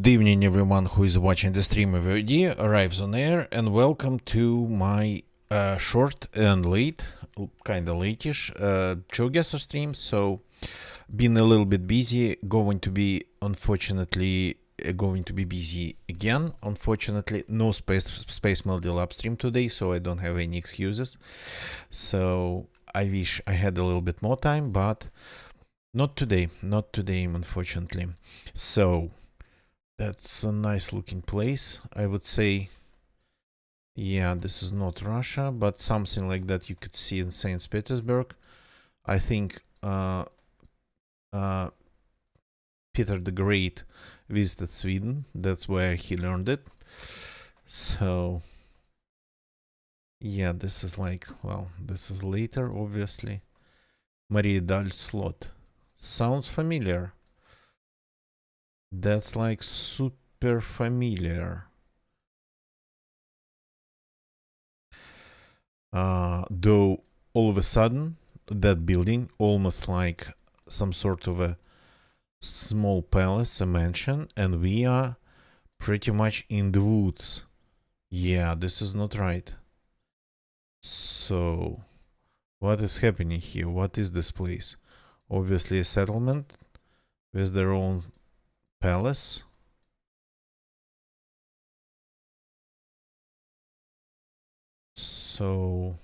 Good evening, everyone who is watching the stream of VOD arrives on air, and welcome to my short and late, kind of late-ish GeoGuessr stream. So, been a little bit busy, unfortunately, going to be busy again. Unfortunately, no Space Melody Lab stream today, so I don't have any excuses. So, I wish I had a little bit more time, but not today, unfortunately. So, that's a nice looking place. I would say, yeah, this is not Russia, but something like that you could see in St. Petersburg. I think Peter the Great visited Sweden. That's where he learned it. So, yeah, this is like, well, this is later, obviously. Mariedal Slot. Sounds familiar. That's like super familiar. Though all of a sudden, that building, almost like some sort of a small palace, a mansion, and we are pretty much in the woods. Yeah, this is not right. So, what is happening here? What is this place? Obviously a settlement with their own palace. So,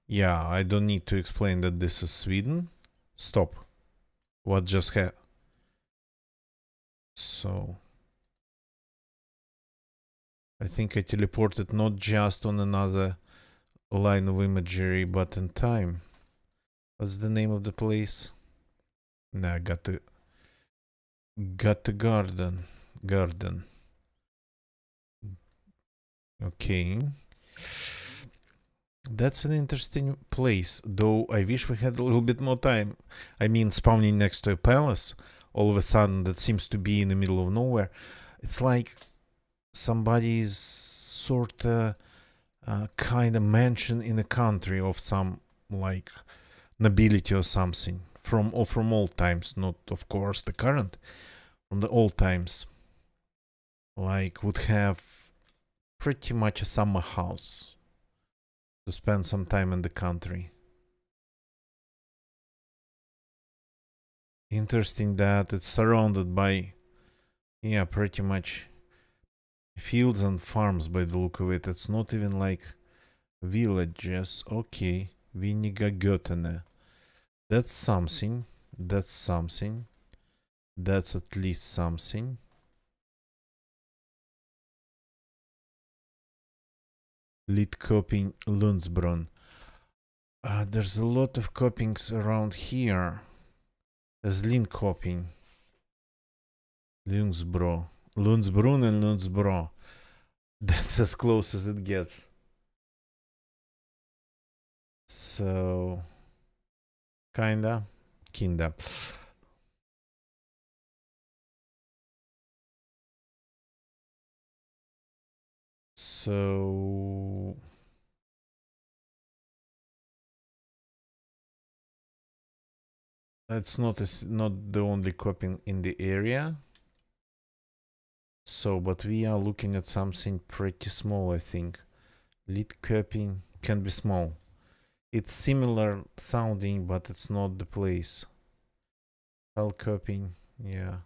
yeah, I don't need to explain that this is Sweden. Stop. What just happened? So, I think I teleported not just on another line of imagery, but in time. What's the name of the place? Nah, got the garden. Okay. That's an interesting place, though I wish we had a little bit more time. I mean, spawning next to a palace, all of a sudden that seems to be in the middle of nowhere. It's like somebody's sort of kind of mansion in a country of some like nobility or something from old times, not of course the current, from the old times, like would have pretty much a summer house to spend some time in the country. Interesting that it's surrounded by, yeah, pretty much fields and farms by the look of it. It's not even like villages. Okay, Weniger Göttene. That's something. That's at least something. Lidköping, Lundsbrunn. There's a lot of copings around here. There's Linköping, Lundsbrunn and Lundsbrunn. That's as close as it gets. So, kinda. So, it's not the only coping in the area. So, but we are looking at something pretty small, I think. Lidköping can be small. It's similar sounding, but it's not the place. Hellköping, yeah.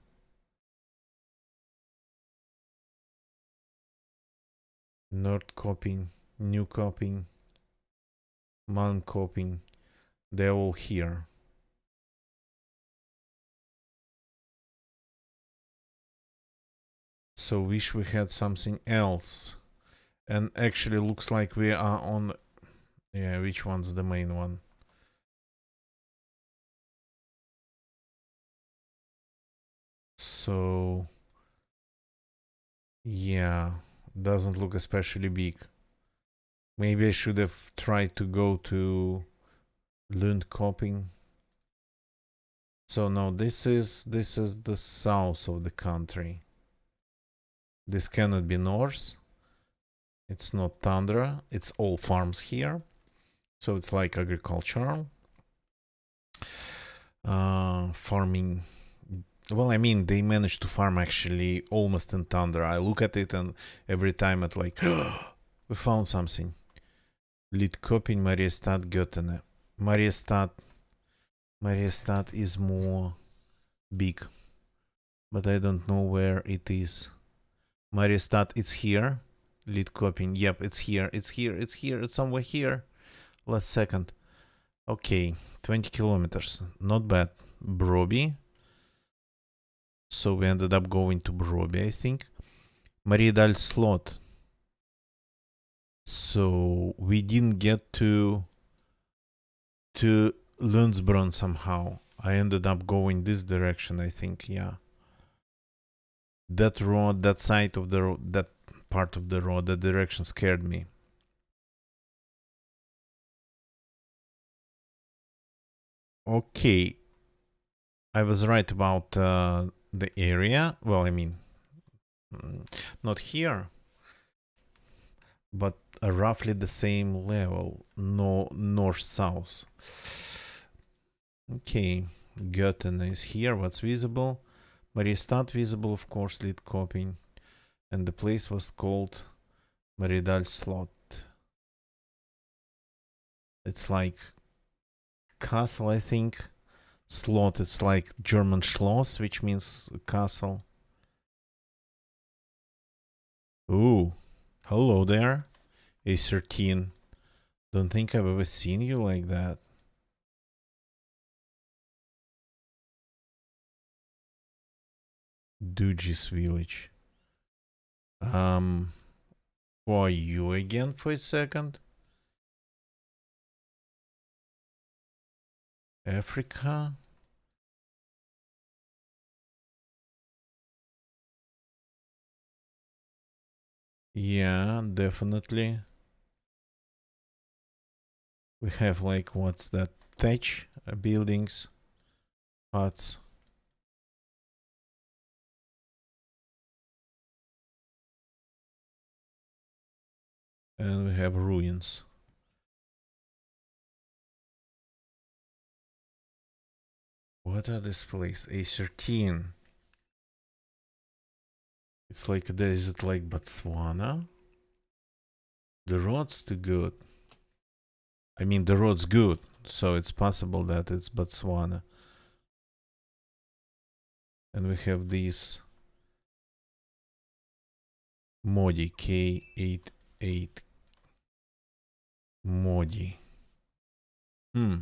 Nordköping, Newköping, Malmköping, they're all here. So wish we had something else. And actually looks like we are on, yeah, which one's the main one? So, yeah, doesn't look especially big. Maybe I should have tried to go to Lundköping. So no, this is the south of the country. This cannot be north. It's not tundra. It's all farms here. So it's like agricultural. Farming Well, I mean, they managed to farm actually almost in tundra. I look at it and every time it's like, we found something. Lidköping, Mariestad, Göttene. Mariestad is more big, but I don't know where it is. Mariestad, it's here. Lidköping, yep, it's here. It's somewhere here. Last second. Okay, 20 kilometers. Not bad. Broby. So we ended up going to Broby, I think. Mariedal slot. So we didn't get to Lundsbrunn somehow. I ended up going this direction, I think, yeah. That road, that side of the road, that part of the road, that direction scared me. Okay. I was right about the area. Well, I mean, not here, but roughly the same level. No, north-south. Okay. Göttingen is here. What's visible? Mariestad visible, of course, Lidköping. And the place was called Mariedal Slot. It's like castle, I think. Slot, it's like German Schloss, which means castle. Ooh, hello there, A13. Don't think I've ever seen you like that. Dujis village. Who are you again for a second? Africa? Yeah, definitely. We have like, what's that? Thatch buildings, huts. And we have ruins. What are this place? A13. It's like, is it like Botswana? The road's too good. I mean, the road's good, so it's possible that it's Botswana. And we have these Modi K88 Modi. Hmm.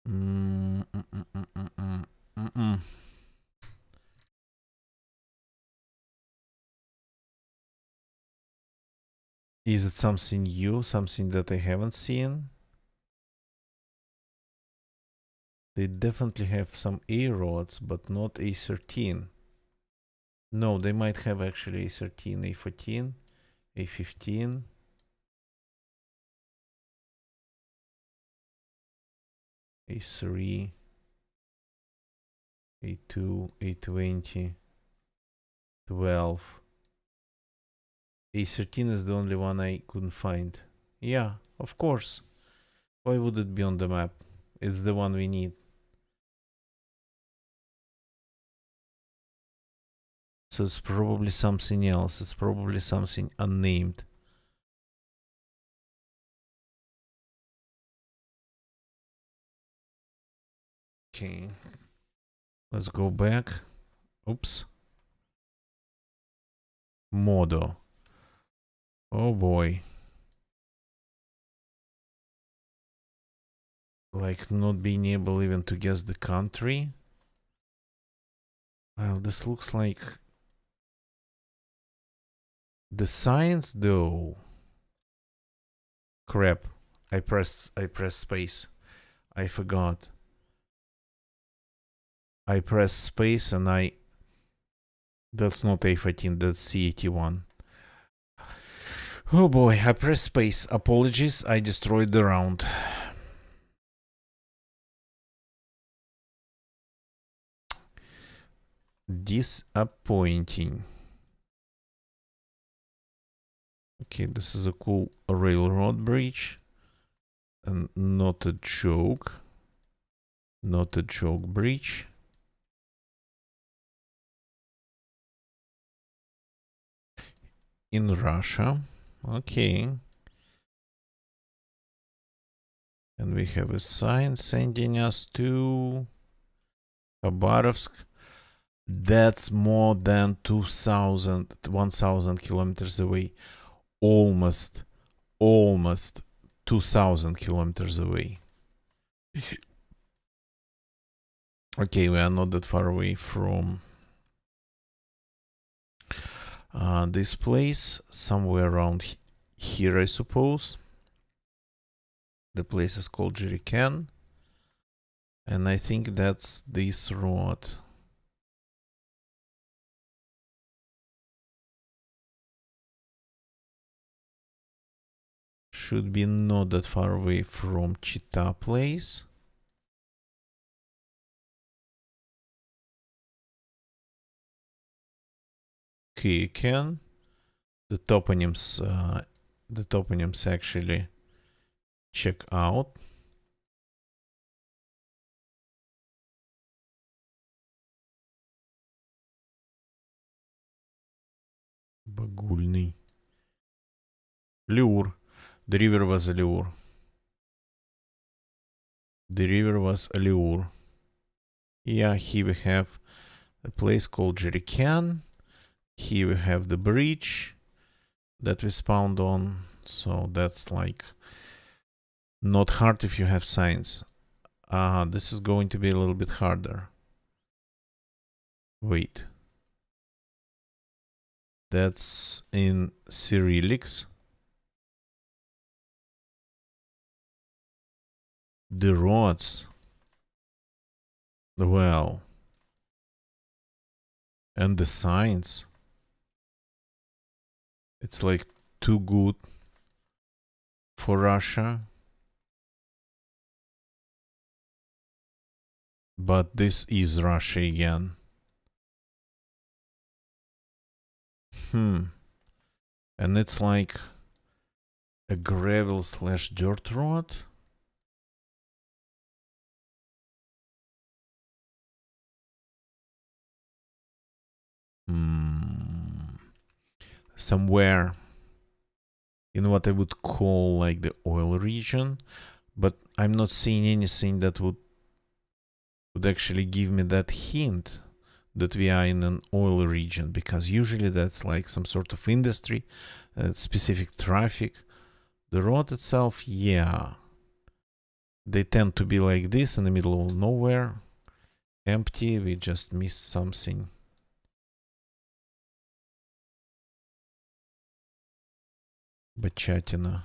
Mm, mm, mm, mm, mm, mm, mm, mm. Is it something new, something that I haven't seen? They definitely have some A roads, but not A13. No, they might have actually A13, A14, A15. A3, A2, A20, 12. A13 is the only one I couldn't find. Yeah, of course. Why would it be on the map? It's the one we need. So it's probably something else. It's probably something unnamed. Okay. Let's go back. Oops. Modo. Oh boy. Like not being able even to guess the country. Well, this looks like the science though. Crap. I pressed space. I forgot. I pressed space and that's not A14, that's C81. Oh boy, I pressed space. Apologies, I destroyed the round. Disappointing. Okay, this is a cool railroad bridge. And not a joke. Not a joke bridge. In Russia. Okay. And we have a sign sending us to Khabarovsk. That's more than 1,000 kilometers away. Almost 2,000 kilometers away. Okay, we are not that far away from this place. Somewhere around here, I suppose. The place is called Jerican. And I think that's this road. Should be not that far away from Chita place. Kiekan. The toponyms actually check out. Bagulny. Liur. The river was Liur. The river was Liur. Yeah, here we have a place called Jerican. Here we have the bridge that we spawned on. So that's like not hard if you have signs. This is going to be a little bit harder. Wait. That's in Cyrillics. The roads. Well. And the signs. It's like too good for Russia. But this is Russia again. And it's like a gravel / dirt road. Somewhere in what I would call like the oil region, but I'm not seeing anything that would actually give me that hint that we are in an oil region, because usually that's like some sort of industry, specific traffic. The road itself, yeah, they tend to be like this in the middle of nowhere, empty. We just missed something. Bachatina.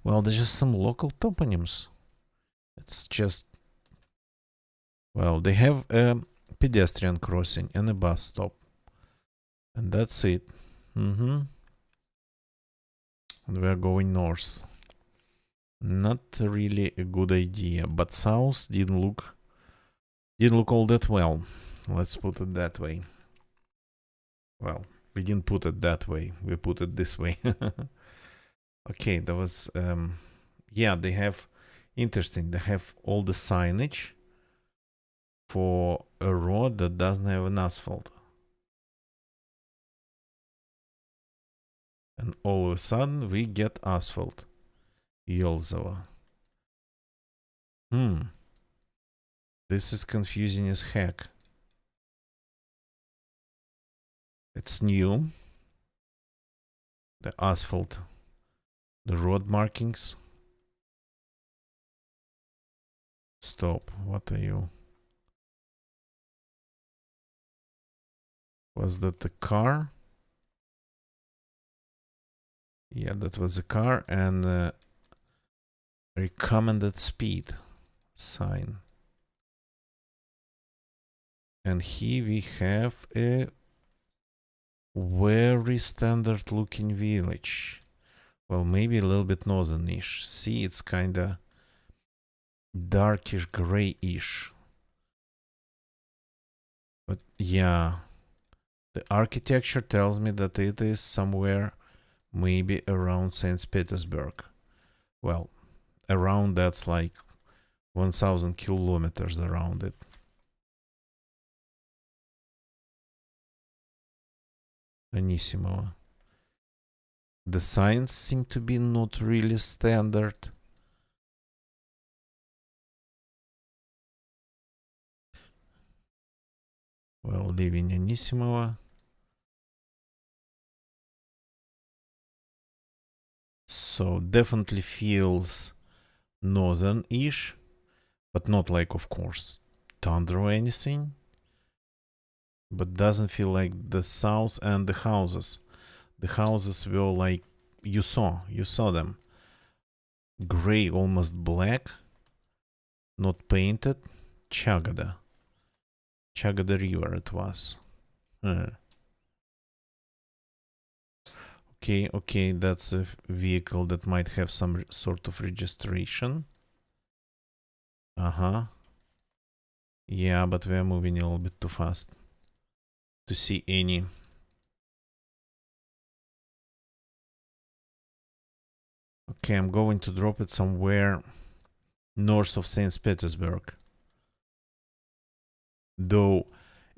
Well, there's just some local toponyms. It's just, well, they have a pedestrian crossing and a bus stop. And that's it. And we're going north. Not really a good idea, but south didn't look all that well. Let's put it that way. Well, we didn't put it that way. We put it this way. Okay, that was yeah, they have interesting. They have all the signage for a road that doesn't have an asphalt. And all of a sudden we get asphalt. Yolzova. This is confusing as heck. It's new. The asphalt. The road markings. Stop. What are you? Was that the car? Yeah, that was a car, and recommended speed sign. And here we have a very standard looking village. Well, maybe a little bit northern-ish. See, it's kinda darkish, grayish. But yeah, the architecture tells me that it is somewhere Maybe around St. Petersburg. Well, around that's like 1000 kilometers around it. Анисимова. The signs seem to be not really standard. Well, leaving Anisimova. So definitely feels northern-ish, but not like, of course, tundra or anything. But doesn't feel like the south. And the houses. The houses were like, you saw them. Gray, almost black, not painted. Chagada River it was. Okay, that's a vehicle that might have some sort of registration. Yeah, but we're moving a little bit too fast to see any. Okay, I'm going to drop it somewhere north of St. Petersburg. Though,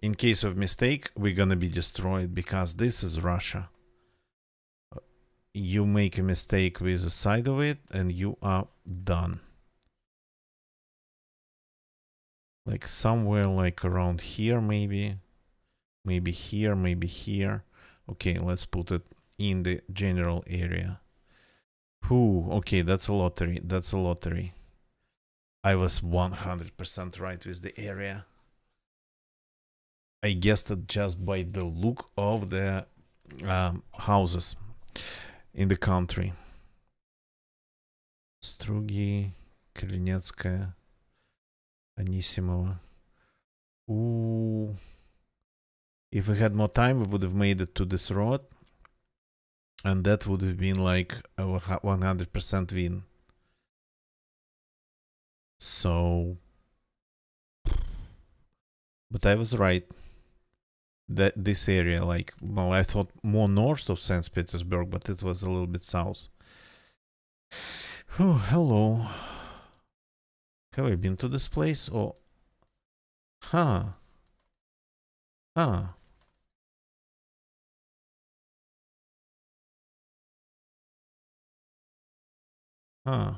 in case of mistake, we're gonna be destroyed because this is Russia. You make a mistake with the side of it and you are done. Like somewhere like around here, maybe. Maybe here, maybe here. Okay, let's put it in the general area. Whew, okay, that's a lottery. That's a lottery. I was 100% right with the area. I guessed it just by the look of the houses in the country. Strugi, Калинецкая, Анисимова. Ooh. If we had more time, we would have made it to this road. And that would have been like a 100% win. So... But I was right. That this area, like, well, I thought more north of St. Petersburg, but it was a little bit south. Oh, hello. Have I been to this place? Or... Huh. Huh. Huh.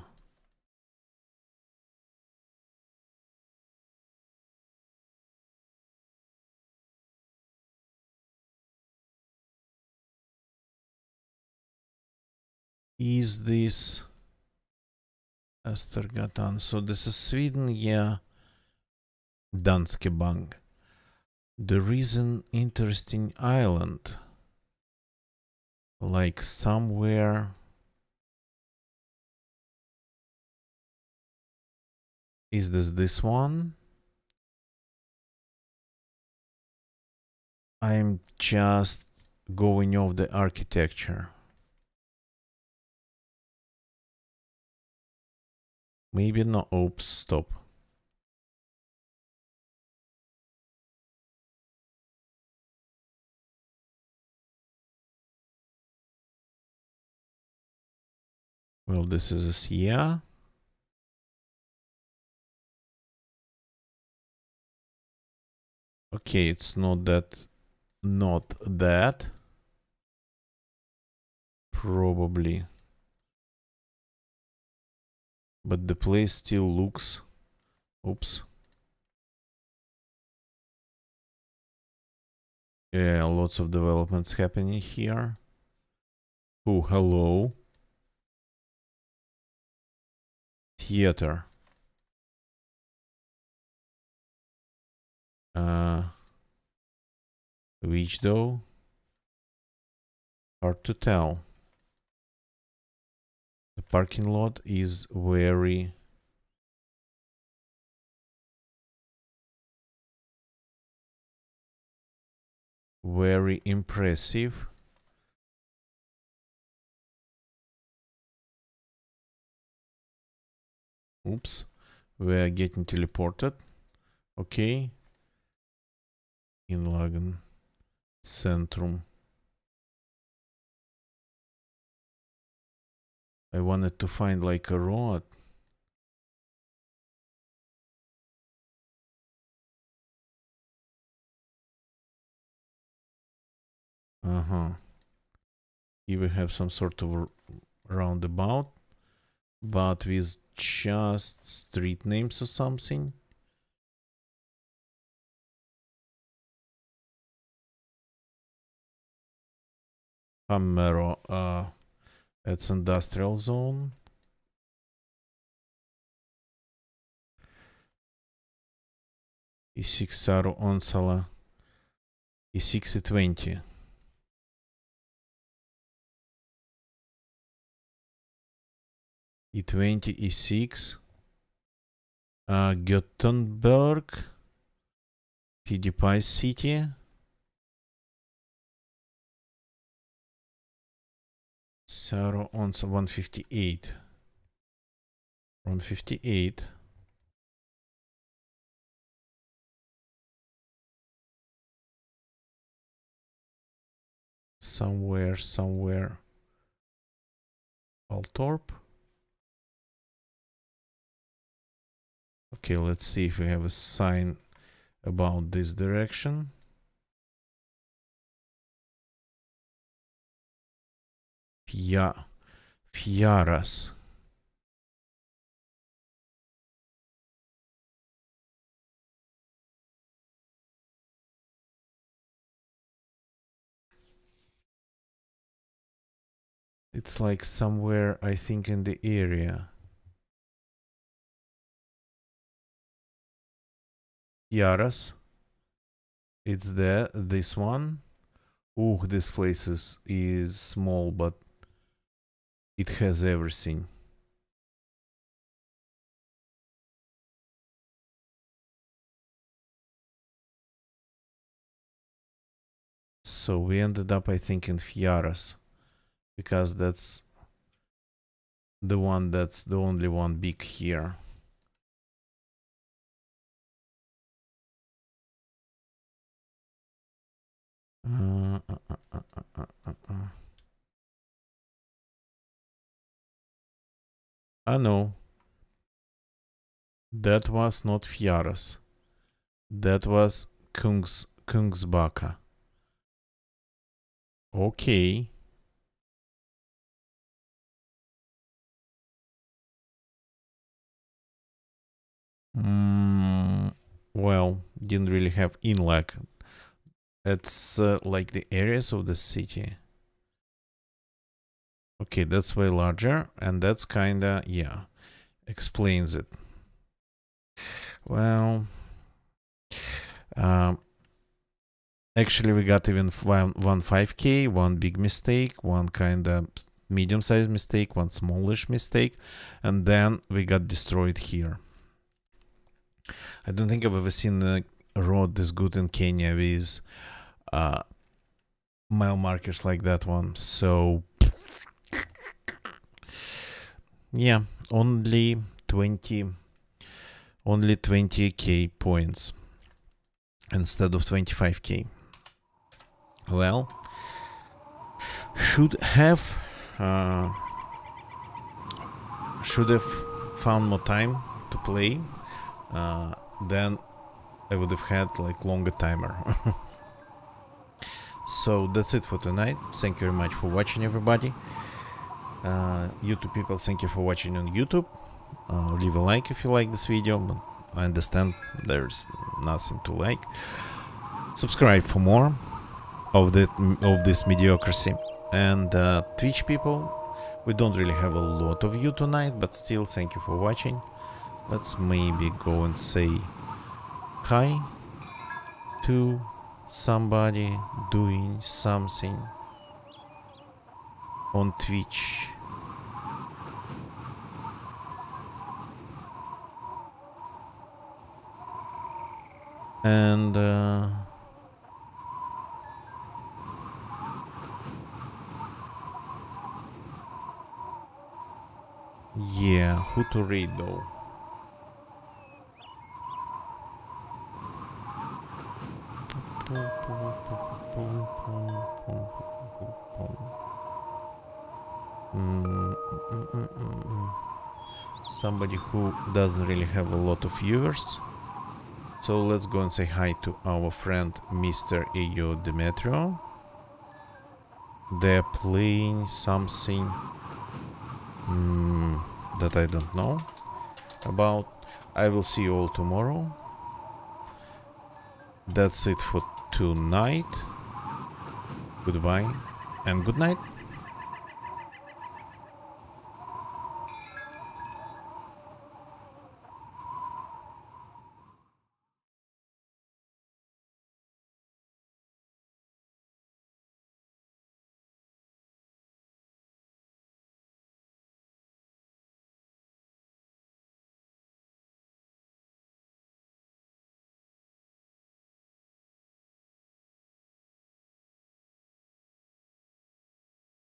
Is this Östergatan? So this is Sweden, yeah. Danske Bank. There is an interesting island. Like somewhere... Is this one? I'm just going off the architecture. Maybe not. Oops, stop. Well, this is a Sia. Okay, it's not that. Not that. Probably. But the place still looks... Oops. Yeah, lots of developments happening here. Oh, hello. Theater. Which though? Hard to tell. The parking lot is very... very impressive. Oops. We're getting teleported. Okay. Inlagen. Centrum. I wanted to find like a road. Here we have some sort of roundabout, but with just street names or something. Hamero, it's industrial zone. E6 Saru Onsala. E6 E20. E20 E6. Gothenburg. PewDiePie City. Saru Onsala 158. 158. Somewhere. Altorp. Okay, let's see if we have a sign about this direction. Fiaras. It's like somewhere, I think, in the area. Yaras. It's there. This one. Ooh, this place is small, but it has everything. So we ended up, I think, in Fiaras, because that's the only one big here. No, that was not Fiaras. That was Kungsbacka. Okay. Well, didn't really have inlac. It's like the areas of the city. Okay, that's way larger, and that's kinda, yeah, explains it. Well, actually we got even one 5k, one big mistake, one kinda medium-sized mistake, one smallish mistake, and then we got destroyed here. I don't think I've ever seen a road this good in Kenya with mile markers like that one. So yeah, only 20k points instead of 25k. Well, should have found more time to play. Then I would have had like longer timer. So that's it for tonight. Thank you very much for watching, everybody. YouTube people, thank you for watching on YouTube. Leave a like if you like this video, but I understand there's nothing to like. Subscribe for more of this mediocrity. And Twitch people, we don't really have a lot of you tonight, but still thank you for watching. Let's maybe go and say hi to somebody doing something on Twitch. And yeah, who to read though? Somebody who doesn't really have a lot of viewers. So let's go and say hi to our friend Mr. Io Demetrio. They're playing something that I don't know about. I will see you all tomorrow. That's it for tonight. Goodbye and good night.